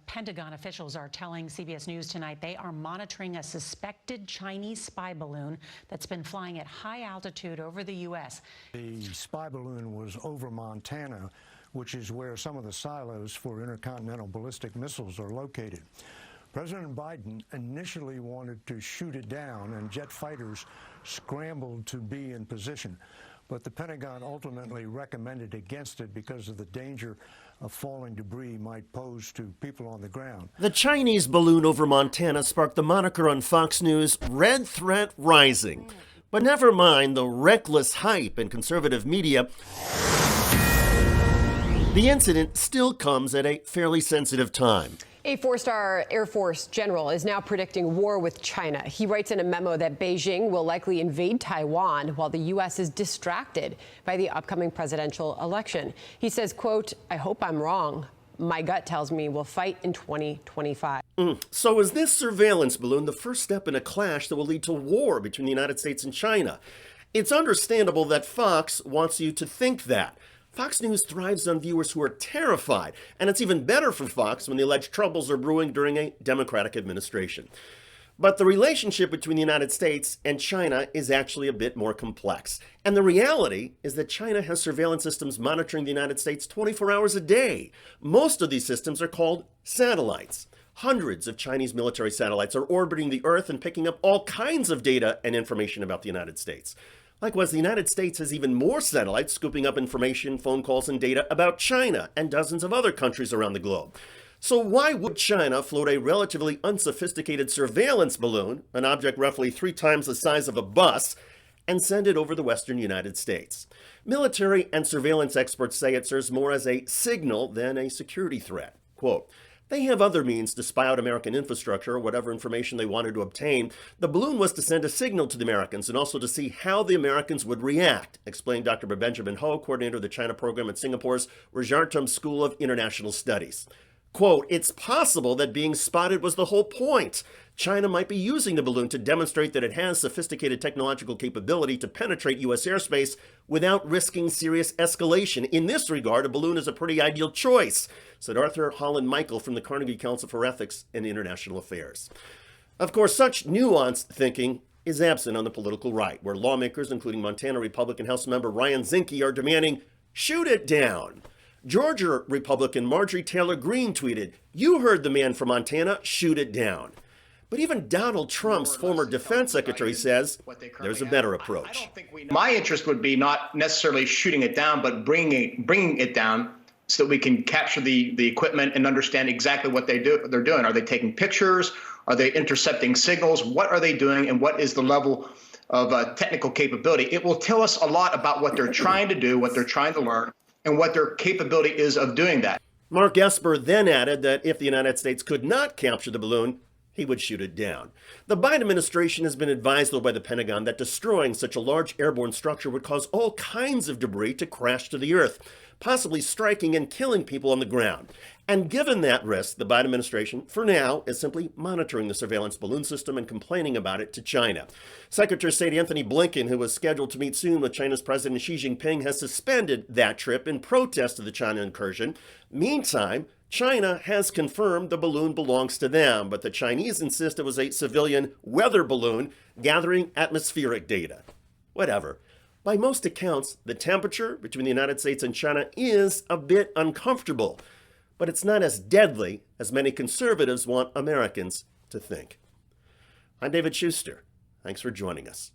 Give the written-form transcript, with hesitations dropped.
Pentagon officials are telling CBS News tonight they are monitoring a suspected Chinese spy balloon that's been flying at high altitude over the U.S. The spy balloon was over Montana, which is where some of the silos for intercontinental ballistic missiles are located. President Biden initially wanted to shoot it down, and jet fighters scrambled to be in position. But the Pentagon ultimately recommended against it because of the danger of falling debris might pose to people on the ground. The Chinese balloon over Montana sparked the moniker on Fox News, Red Threat Rising. But never mind the reckless hype in conservative media, the incident still comes at a fairly sensitive time. A four-star Air Force general is now predicting war with China. He writes in a memo that Beijing will likely invade Taiwan while the U.S. is distracted by the upcoming presidential election. He says, quote, "I hope I'm wrong. My gut tells me we'll fight in 2025. So is this surveillance balloon the first step in a clash that will lead to war between the United States and China? It's understandable that Fox wants you to think that. Fox News thrives on viewers who are terrified, and it's even better for Fox when the alleged troubles are brewing during a Democratic administration. But the relationship between the United States and China is actually a bit more complex. And the reality is that China has surveillance systems monitoring the United States 24 hours a day. Most of these systems are called satellites. Hundreds of Chinese military satellites are orbiting the Earth and picking up all kinds of data and information about the United States. Likewise, the United States has even more satellites scooping up information, phone calls, and data about China and dozens of other countries around the globe. So why would China float a relatively unsophisticated surveillance balloon, an object roughly 3 times the size of a bus, and send it over the western United States? Military and surveillance experts say it serves more as a signal than a security threat. Quote, "They have other means to spy out American infrastructure or whatever information they wanted to obtain. The balloon was to send a signal to the Americans and also to see how the Americans would react," explained Dr. Benjamin Ho, coordinator of the China program at Singapore's Rajartam School of International Studies. Quote, "It's possible that being spotted was the whole point. China might be using the balloon to demonstrate that it has sophisticated technological capability to penetrate U.S. airspace without risking serious escalation. In this regard, a balloon is a pretty ideal choice," said Arthur Holland Michael from the Carnegie Council for Ethics and International Affairs. Of course, such nuanced thinking is absent on the political right, where lawmakers, including Montana Republican House member Ryan Zinke, are demanding, "Shoot it down." Georgia Republican Marjorie Taylor Greene tweeted, "You heard the man from Montana, shoot it down." But even Donald Trump's former defense secretary says there's a better approach. My interest would be not necessarily shooting it down, but bringing it down so that we can capture the equipment and understand exactly what they're doing. Are they taking pictures? Are they intercepting signals? What are they doing? And what is the level of technical capability? It will tell us a lot about what they're trying to do, what they're trying to learn, and what their capability is of doing that. Mark Esper then added that if the United States could not capture the balloon, he would shoot it down. The Biden administration has been advised, though, by the Pentagon that destroying such a large airborne structure would cause all kinds of debris to crash to the Earth, possibly striking and killing people on the ground. And given that risk, the Biden administration, for now, is simply monitoring the surveillance balloon system and complaining about it to China. Secretary of State Anthony Blinken, who was scheduled to meet soon with China's President Xi Jinping, has suspended that trip in protest of the China incursion. Meantime, China has confirmed the balloon belongs to them, but the Chinese insist it was a civilian weather balloon gathering atmospheric data. Whatever. By most accounts, the temperature between the United States and China is a bit uncomfortable, but it's not as deadly as many conservatives want Americans to think. I'm David Shuster. Thanks for joining us.